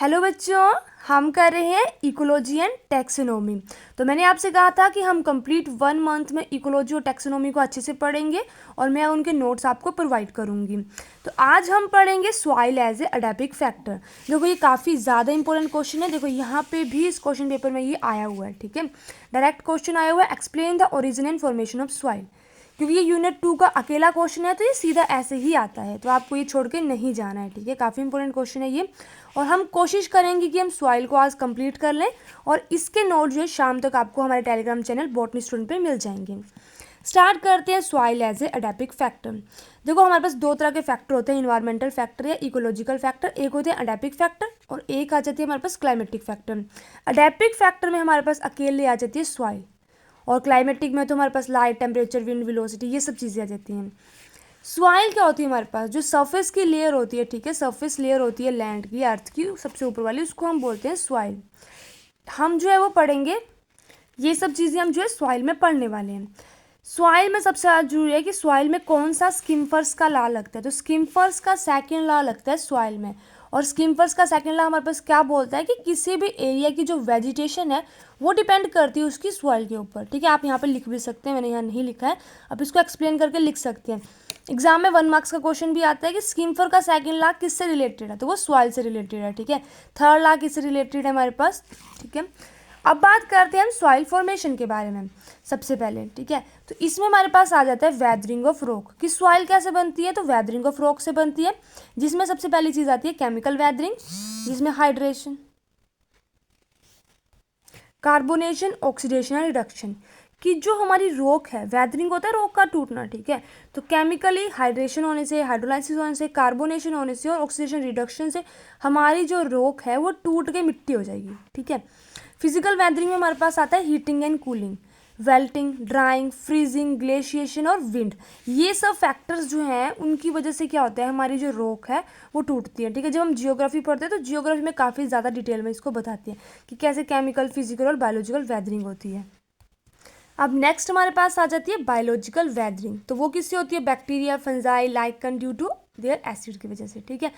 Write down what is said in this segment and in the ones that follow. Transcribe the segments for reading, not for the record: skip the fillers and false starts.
Hello बच्चों, हम कर रहे हैं इकोलॉजी एंड टैक्सोनॉमी। तो मैंने आपसे कहा था कि हम कंप्लीट 1 मंथ में इकोलॉजी और टैक्सोनॉमी को अच्छे से पढ़ेंगे और मैं उनके नोट्स आपको प्रोवाइड करूंगी। तो आज हम पढ़ेंगे soil as a adaptive factor. देखो ये काफ़ी ज़्यादा इंपॉर्टेंट क्वेश्चन है। देखो यहाँ पे भी इस क्वेश्चन पेपर में ये आया हुआ है, ठीक है। डायरेक्ट क्वेश्चन आया हुआ है, explain the origin and formation of soil. क्योंकि ये यूनिट 2 का अकेला क्वेश्चन है तो ये सीधा ऐसे ही आता है, तो आपको ये छोड़ के नहीं जाना है, ठीक है। काफ़ी इंपॉर्टेंट क्वेश्चन है ये और हम कोशिश करेंगे कि हम सॉइल को आज कंप्लीट कर लें और इसके नोट जो है शाम तक आपको हमारे टेलीग्राम चैनल बॉटनी स्टूडेंट पे मिल जाएंगे। स्टार्ट करते हैं soil as a adaptive factor. देखो हमारे पास दो तरह के फैक्टर होते हैं, इन्वायरमेंटल फैक्टर या इकोलॉजिकल फैक्टर। एक होते हैं अडैप्टिव फैक्टर और एक आ जाती है हमारे पास क्लाइमेटिक फैक्टर। अडैप्टिव फैक्टर में हमारे पास अकेले आ जाती है सॉइल और क्लाइमेटिक में तो हमारे पास लाइट, टेम्परेचर, विंड, वेलोसिटी, ये सब चीज़ें आ जाती हैं। सॉइल क्या होती है हमारे पास, जो सरफेस की लेयर होती है, ठीक है, सरफेस लेयर होती है लैंड की, अर्थ की सबसे ऊपर वाली, उसको हम बोलते हैं सॉइल। हम जो है वो पढ़ेंगे, ये सब चीज़ें हम जो है सॉइल में पढ़ने वाले हैं। सॉइल में सबसे ज़्यादा जरूरी है कि सॉइल में कौन सा स्किम्फर्स का लॉ लगता है। तो स्किम्फर्स का सेकेंड लॉ लगता है सॉइल में। और स्किम्फर्स का सेकेंड लॉ हमारे पास क्या बोलता है कि किसी भी एरिया की जो वेजिटेशन है वो डिपेंड करती है उसकी सॉइल के ऊपर, ठीक है। आप यहाँ पे लिख भी सकते हैं, मैंने यहाँ नहीं लिखा है, आप इसको एक्सप्लेन करके लिख सकते हैं। एग्जाम में 1 मार्क्स का क्वेश्चन भी आता है कि स्किम्फर का सेकेंड लॉ किससे रिलेटेड है, तो वो सॉइल से रिलेटेड है, ठीक है। थर्ड लॉ किससे रिलेटेड है हमारे पास, ठीक है। अब बात करते हैं हम सॉइल फॉर्मेशन के बारे में सबसे पहले, ठीक है। तो इसमें हमारे पास आ जाता है वेदरिंग ऑफ रॉक कि सॉइल कैसे बनती है। तो वेदरिंग ऑफ रॉक से बनती है, जिसमें सबसे पहली चीज़ आती है केमिकल वेदरिंग, जिसमें हाइड्रेशन, कार्बोनेशन, ऑक्सीडेशन और रिडक्शन कि जो हमारी रॉक है, वेदरिंग होता है रॉक का टूटना, ठीक है। तो केमिकली हाइड्रेशन होने से, हाइड्रोलाइसिस होने से, कार्बोनेशन होने से और ऑक्सीडेशन रिडक्शन से हमारी जो रॉक है वो टूट के मिट्टी हो जाएगी, ठीक है। फिजिकल वेदरिंग में हमारे पास आता है heating and cooling, वेल्टिंग, drawing, freezing, glaciation और विंड। ये सब फैक्टर्स जो हैं उनकी वजह से क्या होता है, हमारी जो रॉक है वो टूटती है, ठीक है। जब हम जियोग्राफी पढ़ते हैं तो जियोग्राफी में काफ़ी ज़्यादा डिटेल में इसको बताते हैं कि कैसे केमिकल, फिजिकल और बायोलॉजिकल वेदरिंग होती है। अब नेक्स्ट हमारे पास आ जाती है बायोलॉजिकल वेदरिंग। तो वो किससे होती है, bacteria, fungi, lichen, due to their acid की वजह से, ठीक है।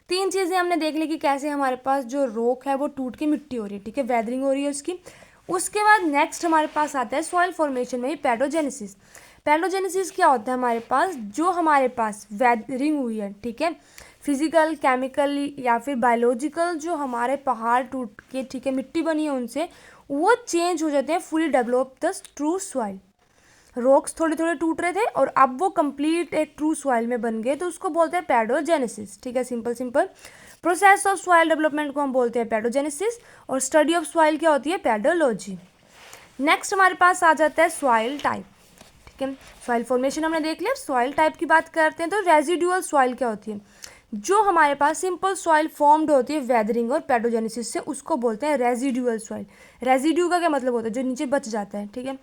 तीन चीज़ें हमने देख ली कि कैसे हमारे पास जो रॉक है वो टूट के मिट्टी हो रही है, ठीक है, वेदरिंग हो रही है उसकी। उसके बाद नेक्स्ट हमारे पास आता है सॉइल फॉर्मेशन में ही पैडोजेनेसिस। पैडोजेनेसिस क्या होता है हमारे पास, जो हमारे पास वेदरिंग हुई है, ठीक है, फिजिकल, केमिकल या फिर बायोलॉजिकल, जो हमारे पहाड़ टूट के, ठीक है, मिट्टी बनी है उनसे, वो चेंज हो जाते हैं, fully develop the true soil. Rocks थोड़े थोड़े टूट रहे थे और अब वो कंप्लीट एक ट्रू सॉइल में बन गए, तो उसको बोलते हैं पैडोजेनेसिस, ठीक है। Simple simple process of soil development को हम बोलते हैं पैडोजेनेसिस और स्टडी ऑफ सॉइल क्या होती है, पैडोलॉजी। नेक्स्ट हमारे पास आ जाता है सॉइल टाइप, ठीक है। सॉइल फॉर्मेशन हमने देख लिया, सॉइल टाइप की बात करते हैं तो रेजिडुअल सॉइल क्या होती है, जो हमारे पास सिंपल सॉइल फॉर्म्ड होती है वेदरिंग और पैडोजेनेसिस से, उसको बोलते हैं रेजिडुअल सॉइल। रेजिड्यू का क्या मतलब होता है, जो नीचे बच जाता है, ठीक है।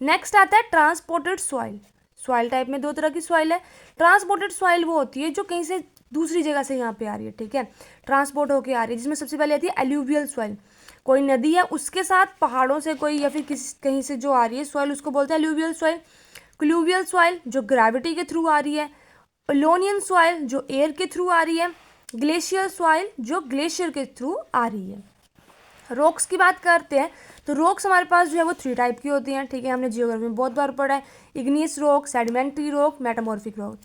नेक्स्ट आता है ट्रांसपोर्टेड सॉइल। सॉइल टाइप में दो तरह की सॉइल है। ट्रांसपोर्टेड सॉइल वो होती है जो कहीं से दूसरी जगह से यहाँ पे आ रही है, ठीक है, ट्रांसपोर्ट होके आ रही है, जिसमें सबसे पहले आती है एल्यूवियल सॉइल। कोई नदी है उसके साथ पहाड़ों से कोई या फिर किसी कहीं से जो आ रही है सॉइल, उसको बोलते हैं एल्यूवियल सॉइल। क्लूवियल सॉइल जो ग्रेविटी के थ्रू आ रही है। पोलोनियन सॉइल जो एयर के थ्रू आ रही है। ग्लेशियर सॉइल जो ग्लेशियर के थ्रू आ रही है। रॉक्स की बात करते हैं तो रॉक्स हमारे पास जो है वो 3 टाइप की होती हैं, ठीक है, हमने जियोग्राफी में बहुत बार पढ़ा है। Igneous rock, sedimentary rock, metamorphic rock.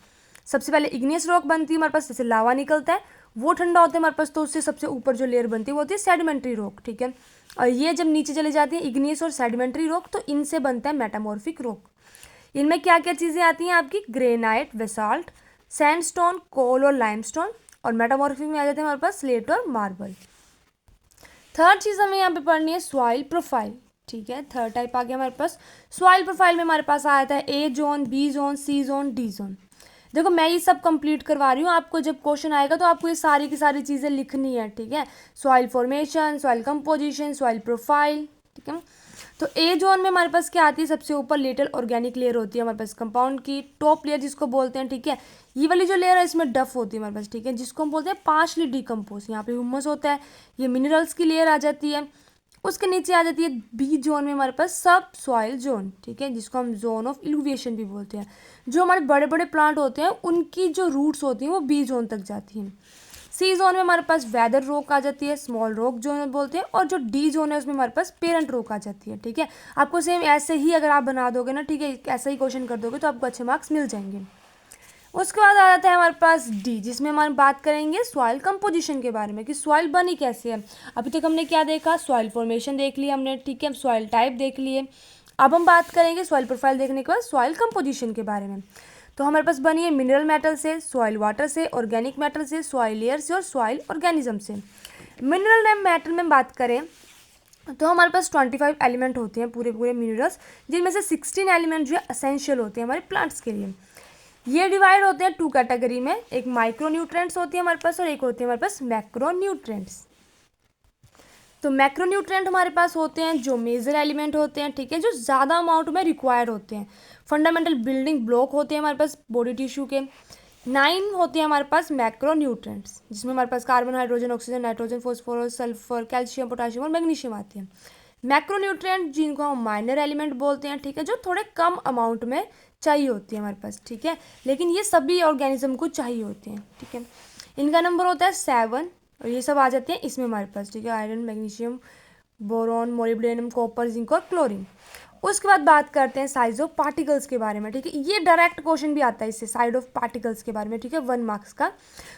सबसे पहले इग्नियस रॉक बनती है हमारे पास, जैसे लावा निकलता है वो ठंडा होता है हमारे पास, तो उससे सबसे ऊपर जो लेयर बनती है वो होती है सेडिमेंट्री रॉक, ठीक है। और ये जब नीचे चले जाती है इग्नियस और सेडिमेंट्री रॉक, तो इनसे बनता है मेटामॉर्फिक रॉक। इनमें क्या क्या चीज़ें आती हैं आपकी, ग्रेनाइट, बेसाल्ट, सैंडस्टोन, कोल और लाइमस्टोन। और मेटामॉर्फिक में आ जाते हैं हमारे पास स्लेट और मार्बल। थर्ड चीज़ हमें यहाँ पे पढ़नी है सॉइल प्रोफाइल, ठीक है। थर्ड टाइप आ गया हमारे पास। सॉइल प्रोफाइल में हमारे पास आया था ए जोन, बी जोन, सी जोन, डी जोन। देखो मैं ये सब कंप्लीट करवा रही हूँ, आपको जब क्वेश्चन आएगा तो आपको ये सारी की सारी चीज़ें लिखनी है, ठीक है। Soil formation, soil composition, soil profile, ठीक है। तो ए जोन में हमारे पास क्या आती है, सबसे ऊपर लिटिल ऑर्गेनिक लेयर होती है हमारे पास कंपाउंड की, टॉप लेयर जिसको बोलते हैं, ठीक है। ये वाली जो लेयर है इसमें डफ होती है हमारे पास, ठीक है, जिसको हम बोलते हैं पार्शली डिकम्पोज। यहाँ पे ह्यूमस होता है, ये मिनरल्स की लेयर आ जाती है। उसके नीचे आ जाती है बी जोन में हमारे पास सब सॉइल जोन, ठीक है, जिसको हम जोन ऑफ इल्यूविएशन भी बोलते हैं। जो हमारे बड़े बड़े प्लांट होते हैं उनकी जो रूट्स होती हैं वो बी जोन तक जाती हैं। सी जोन में हमारे पास वेदर रोक आ जाती है, स्मॉल रोक जोन बोलते हैं, और जो डी जोन है उसमें हमारे पास पेरेंट रोक आ जाती है। ठीक है, आपको सेम ऐसे ही अगर आप बना दोगे ना, ठीक है, ऐसा ही क्वेश्चन कर दोगे तो आपको अच्छे मार्क्स मिल जाएंगे। उसके बाद आ जाता है हमारे पास डी, जिसमें हम बात करेंगे सॉइल कंपोजिशन के बारे में कि सॉइल बनी कैसे है। अभी तक हमने क्या देखा, सॉइल फॉर्मेशन देख लिया हमने, ठीक है, सॉइल टाइप देख लिए। अब हम बात करेंगे सॉइल प्रोफाइल देखने के बाद सॉइल कंपोजिशन के बारे में। तो हमारे पास बनी है मिनरल मेटल से, सॉइल वाटर से, ऑर्गेनिक मेटल से, सॉइल लेयर से और सॉइल ऑर्गेनिज्म से। मिनरल मेटल में बात करें तो हमारे पास 25 एलिमेंट होते हैं पूरे पूरे मिनरल्स, जिनमें से 16 एलिमेंट जो है असेंशियल होते हैं हमारे प्लांट्स के लिए। ये डिवाइड होते हैं 2 कैटेगरी में, एक माइक्रो न्यूट्रेंट्स होती है हमारे पास और एक होती है हमारे पास मैक्रो न्यूट्रेंट्स। तो मैक्रो न्यूट्रेंट हमारे पास होते हैं जो मेजर एलिमेंट होते हैं, ठीक है, जो ज़्यादा अमाउंट में रिक्वायर्ड होते हैं, फंडामेंटल बिल्डिंग ब्लॉक होते हैं हमारे पास बॉडी टिश्यू के। 9 होते हैं हमारे पास मैक्रो न्यूट्रेंट्स, जिसमें हमारे पास carbon, hydrogen, oxygen, nitrogen, phosphorus, sulphur, calcium, potassium और मैग्नीशियम आती है। मैक्रो न्यूट्रेंट जिनको हम माइनर एलिमेंट बोलते हैं, ठीक है, जो थोड़े कम अमाउंट में चाहिए होती है हमारे पास, ठीक है, लेकिन ये सभी ऑर्गेनिज्म को चाहिए होते हैं। ठीक है, इनका नंबर होता है 7 और ये सब आ जाते हैं इसमें हमारे पास, ठीक है, iron, magnesium, boron, molybdenum, copper, zinc और क्लोरीन। उसके बाद बात करते हैं साइज ऑफ पार्टिकल्स के बारे में। ठीक है, ये डायरेक्ट क्वेश्चन भी आता है इससे, साइज ऑफ पार्टिकल्स के बारे में, ठीक है, 1 मार्क्स का।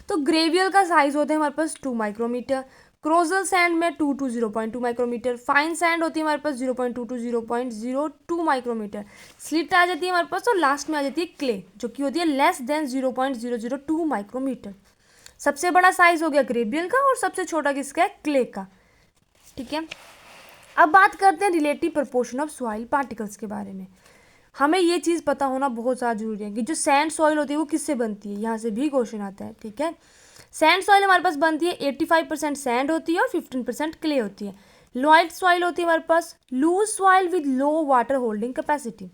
तो ग्रेवियल का साइज होता है हमारे पास 2 माइक्रोमीटर, क्रोजल सैंड में 2 to 0.2 माइक्रोमीटर, फाइन सैंड होती है हमारे पास 0.2 to 0.02 माइक्रोमीटर, स्लिट आ जाती है हमारे पास, और लास्ट में आ जाती है क्ले जो कि होती है लेस देन 0.002 माइक्रोमीटर। सबसे बड़ा साइज हो गया ग्रेवियल का और सबसे छोटा किसका है, क्ले का। ठीक है, अब बात करते हैं relative proportion of soil particles के बारे में। हमें ये चीज़ पता होना बहुत ज़्यादा जरूरी है कि जो सैंड सॉइल होती है वो किससे बनती है, यहाँ से भी क्वेश्चन आता है। ठीक है, सैंड सॉइल हमारे पास बनती है 85% सैंड होती है और 15% क्ले होती है। लॉइड सॉइल होती है हमारे पास loose soil with low water holding capacity,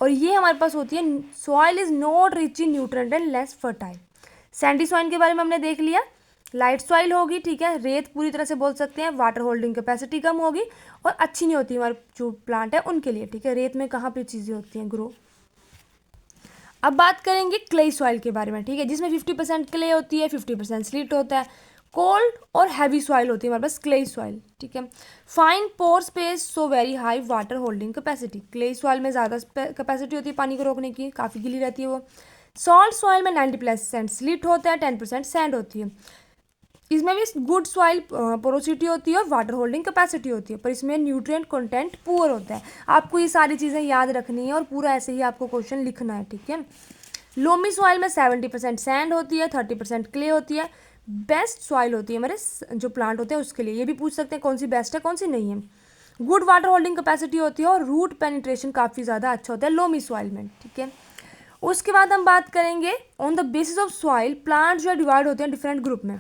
और ये हमारे पास होती है soil is not rich in nutrient and less fertile. Sandy soil के बारे में हमने देख लिया। लाइट सॉइल होगी, ठीक है, रेत पूरी तरह से बोल सकते हैं, वाटर होल्डिंग कैपेसिटी कम होगी और अच्छी नहीं होती हमारे जो प्लांट है उनके लिए। ठीक है, रेत में कहाँ पे चीज़ें होती हैं ग्रो। अब बात करेंगे क्ले सॉइल के बारे में, ठीक है, जिसमें 50% क्ले होती है, 50% स्लिट होता है। कोल्ड और हैवी सॉइल होती है हमारे पास क्ले सॉइल। ठीक है, fine pore space so very high water holding capacity, clay soil में ज़्यादा कैपेसिटी होती है पानी को रोकने की, काफ़ी गीली रहती है वो। सॉल्ट सॉइल में 90% स्लिट होता है, 10% सैंड होती है। इसमें भी गुड सॉइल पोरोसिटी होती है और वाटर होल्डिंग कैपेसिटी होती है, पर इसमें न्यूट्रिएंट कंटेंट पुअर होता है। आपको ये सारी चीज़ें याद रखनी है और पूरा ऐसे ही आपको क्वेश्चन लिखना है। ठीक है, लोमी सॉइल में 70% सैंड होती है, 30% क्ले होती है। बेस्ट सॉइल होती है हमारे जो प्लांट होते हैं उसके लिए, ये भी पूछ सकते हैं कौन सी बेस्ट है कौन सी नहीं है। गुड वाटर होल्डिंग कैपेसिटी होती है और रूट पेनिट्रेशन काफ़ी ज़्यादा अच्छा होता है लोमी सॉइल में। ठीक है, उसके बाद हम बात करेंगे on the basis of soil plant जो है डिवाइड होते हैं डिफरेंट ग्रुप में।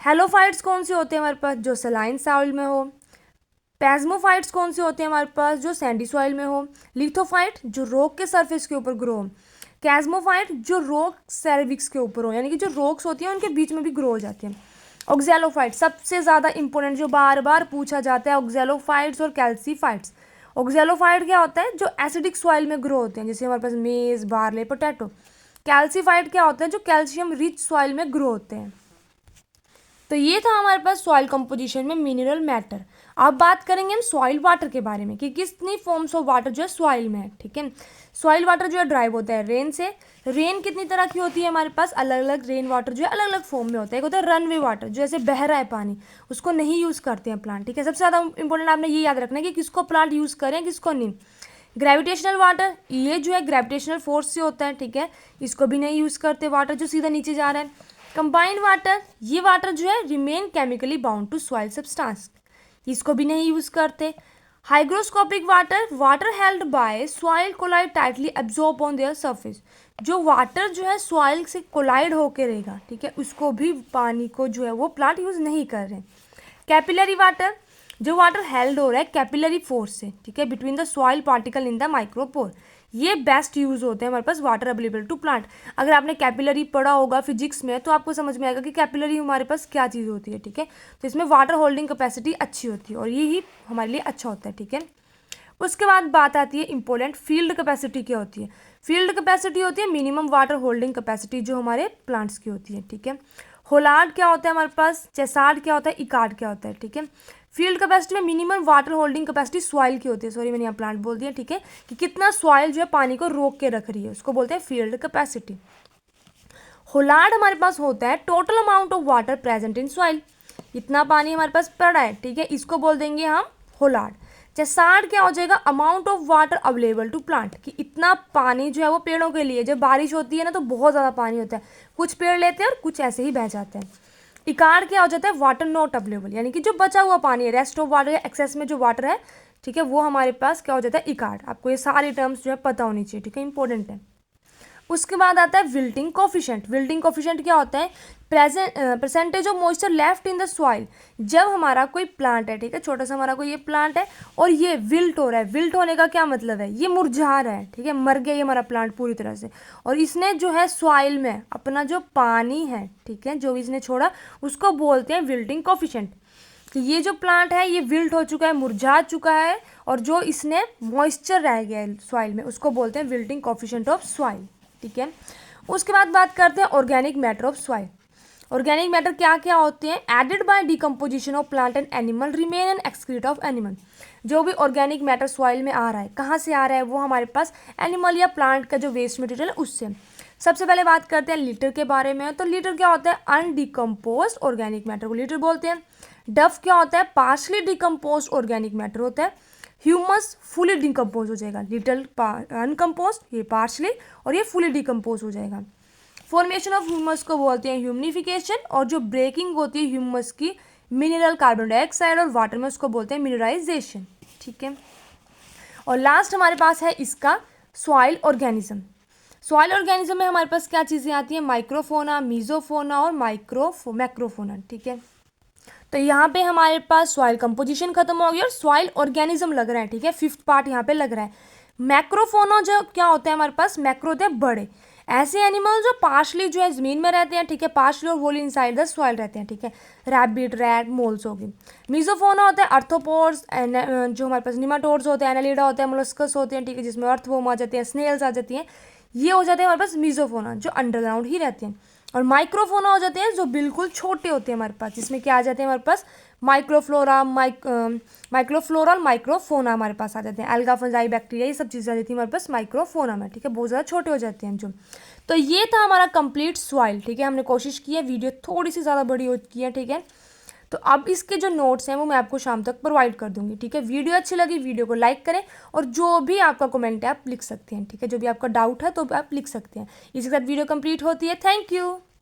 हेलोफाइट्स कौन से होते हैं हमारे पास, जो सलाइन सॉइल में हो। पैज्मोफाइट्स कौन से होते हैं हमारे पास, जो सैंडी सॉइल में हो। लिथोफाइट जो रॉक के सरफेस के ऊपर ग्रो हो। कैज्मोफाइट जो रॉक सेरेविक्स के ऊपर हो, यानी कि जो रॉक्स होती हैं उनके बीच में भी ग्रो हो जाती हैं। ऑक्जेलोफाइट सबसे ज़्यादा इंपॉर्टेंट जो बार बार पूछा जाता है, ऑक्जेलोफाइट्स और कैल्सीफाइट्स। ऑक्जेलोफाइट क्या होता है, जो एसिडिक सॉइल में ग्रो होते हैं, जैसे हमारे पास मेज, बार्ले, पोटैटो। कैल्सीफाइट क्या होता है, जो कैल्शियम रिच सॉइल में ग्रो होते हैं। तो ये था हमारे पास सॉइल कंपोजिशन में मिनरल मैटर। अब बात करेंगे हम सॉइल वाटर के बारे में कि कितनी फॉर्म्स ऑफ वाटर जो है सॉइल में है। ठीक है, सॉइल वाटर जो है ड्राइव होता है रेन से। रेन कितनी तरह की होती है हमारे पास, अलग अलग रेन वाटर जो है अलग अलग फॉर्म में होता है। एक होता है रनवे वाटर, जो ऐसे बह रहा है पानी, उसको नहीं यूज़ करते हैं प्लांट। ठीक है, सबसे ज़्यादा इंपॉर्टेंट आपने ये याद रखना है कि किसको प्लांट यूज़ करें किसको नहीं। ग्रेविटेशनल वाटर, ये जो है ग्रेविटेशनल फोर्स से होता है। ठीक है, इसको भी नहीं यूज़ करते, वाटर जो सीधा नीचे जा रहा है। कंबाइंड वाटर, ये वाटर जो है remain chemically bound to soil substance, इसको भी नहीं यूज़ करते। Hygroscopic water, water held by soil colloid tightly absorb on their surface, जो वाटर जो है सॉइल से कोलाइड होकर रहेगा। ठीक है, उसको भी पानी को जो है वो प्लांट यूज़ नहीं कर रहे हैं। कैपिलरी वाटर, जो वाटर हेल्ड हो रहा है कैपिलरी फोर्स से, ठीक है, between the soil particle in the micropore, ये बेस्ट यूज़ होते हैं हमारे पास वाटर अवेलेबल टू प्लांट। अगर आपने कैपिलरी पढ़ा होगा फिजिक्स में तो आपको समझ में आएगा कि कैपिलरी हमारे पास क्या चीज़ होती है। ठीक है, तो इसमें वाटर होल्डिंग कैपेसिटी अच्छी होती है और यही हमारे लिए अच्छा होता है। ठीक है, उसके बाद बात आती है इंपॉर्टेंट फील्ड कैपेसिटी क्या होती है। फील्ड कैपेसिटी होती है मिनिमम वाटर होल्डिंग कैपेसिटी जो हमारे प्लांट्स की होती है। ठीक है, होलार्ड क्या होता है हमारे पास, चेसार्ड क्या होता है, इकार्ड क्या होता है, ठीक है। फील्ड कैपेसिटी में minimum water holding capacity soil की होती है, सॉरी मैंने यहाँ प्लांट बोल दिया, ठीक है, कि कितना सॉइल जो है पानी को रोक के रख रही है, उसको बोलते हैं फील्ड कैपेसिटी। होलार्ड हमारे पास होता है total amount of water present in soil, इतना पानी हमारे पास पड़ा है, ठीक है, इसको बोल देंगे हम होलार्ड। चेसार्ड क्या हो जाएगा, amount of water available to plant, कि इतना पानी जो है वो पेड़ों के लिए, जब बारिश होती है ना तो बहुत ज़्यादा पानी होता है, कुछ पेड़ लेते हैं और कुछ ऐसे ही बह जाते हैं। इकार्ड क्या हो जाता है, वाटर नॉट अवेलेबल, यानी कि जो बचा हुआ पानी है, रेस्ट ऑफ वाटर या एक्सेस में जो वाटर है, ठीक है, वो हमारे पास क्या हो जाता है, इकार्ड। आपको ये सारी टर्म्स जो है पता होनी चाहिए, ठीक है, इंपॉर्टेंट है। उसके बाद आता है विल्टिंग कोफिशिएंट। विल्टिंग कोफिशिएंट क्या होता है, percentage of moisture left in the soil. जब हमारा कोई प्लांट है, ठीक है, छोटा सा हमारा कोई ये प्लांट है और ये विल्ट हो रहा है, विल्ट होने का क्या मतलब है, ये मुरझा रहा है, ठीक है, मर गया ये हमारा प्लांट पूरी तरह से, और इसने जो है सॉइल में अपना जो पानी है, ठीक है, जो इसने छोड़ा, उसको बोलते हैं विल्टिंग कोफिशिएंट। कि ये जो प्लांट है ये विल्ट हो चुका है, मुरझा चुका है, और जो इसने मॉइस्चर रह गया है सॉइल में, उसको बोलते हैं विल्टिंग कोफिशिएंट ऑफ सॉइल, ठीक है। उसके बाद बात करते हैं organic matter of soil. Organic matter क्या क्या होते हैं, added by decomposition of plant and animal remain and excreta of animal. जो भी ऑर्गेनिक मैटर सॉइल में आ रहा है, कहाँ से आ रहा है, वो हमारे पास एनिमल या प्लांट का जो वेस्ट मटेरियल है उससे। सबसे पहले बात करते हैं लीटर के बारे में। तो लीटर क्या होता है, अनडिकम्पोज ऑर्गेनिक मैटर को लीटर बोलते हैं। डफ क्या होता है, पार्शली डिकम्पोज ऑर्गेनिक मैटर होता है। ह्यूमस फुली डिकम्पोज हो जाएगा, लिटल अनकम्पोज, ये पार्शली, और ये फुली डिकम्पोज हो जाएगा। फॉर्मेशन ऑफ ह्यूमस को बोलते हैं ह्यूमिनिफिकेशन, और जो ब्रेकिंग होती है ह्यूमस की मिनरल कार्बन डाइऑक्साइड और वाटर में, उसको बोलते हैं मिनरलाइजेशन, ठीक है। और लास्ट हमारे पास है इसका सॉइल ऑर्गेनिज्म। सॉइल ऑर्गेनिज्म में हमारे पास क्या चीज़ें आती हैं, माइक्रोफोना, मीजोफोना और मैक्रोफोना, ठीक है। तो यहाँ पे हमारे पास सॉइल कंपोजिशन खत्म हो गई और सॉइल ऑर्गेनिज्म लग रहा है, ठीक है, फिफ्थ पार्ट यहाँ पे लग रहा है। मैक्रोफोना जो क्या होता है हमारे पास, मैक्रो होते हैं बड़े, ऐसे एनिमल जो पार्शली जो है ज़मीन में रहते हैं, ठीक है, पार्शली और होल इनसाइड द सॉइल रहते हैं, ठीक है, रैबिट, रैट, मोल्स हो गए। मीजोफोना होता है अर्थोपोड्स, जो हमारे पास निमाटोड्स होते हैं, एनालिडा होते हैं, मोलस्कस होते हैं, ठीक है, जिसमें अर्थवॉर्म आ जाते हैं, स्नेल्स आ जाती हैं, ये हो जाते हैं हमारे पास मीजोफोना, जो अंडरग्राउंड ही रहते हैं। और माइक्रोफोना हो जाते हैं जो बिल्कुल छोटे होते हैं हमारे पास, जिसमें क्या आ जाते हैं हमारे पास, माइक्रोफ्लोरा, माइक्रोफ्लोरा और माइक्रोफोना हमारे पास आ जाते हैं। एल्गा, फंजाई, बैक्टीरिया, ये सब चीज़ें आ जाती हैं हमारे पास माइक्रोफोना में, ठीक है, बहुत ज़्यादा छोटे हो जाते हैं जो। तो ये था हमारा कंप्लीट सॉइल, ठीक है, हमने कोशिश की है, वीडियो थोड़ी सी ज़्यादा बड़ी हो की है, ठीक है। तो अब इसके जो नोट्स हैं वो मैं आपको शाम तक प्रोवाइड कर दूंगी, ठीक है। वीडियो अच्छी लगी वीडियो को लाइक करें, और जो भी आपका कमेंट है आप लिख सकते हैं, ठीक है, जो भी आपका डाउट है तो आप लिख सकते हैं। इसी के साथ वीडियो कंप्लीट होती है। Thank you.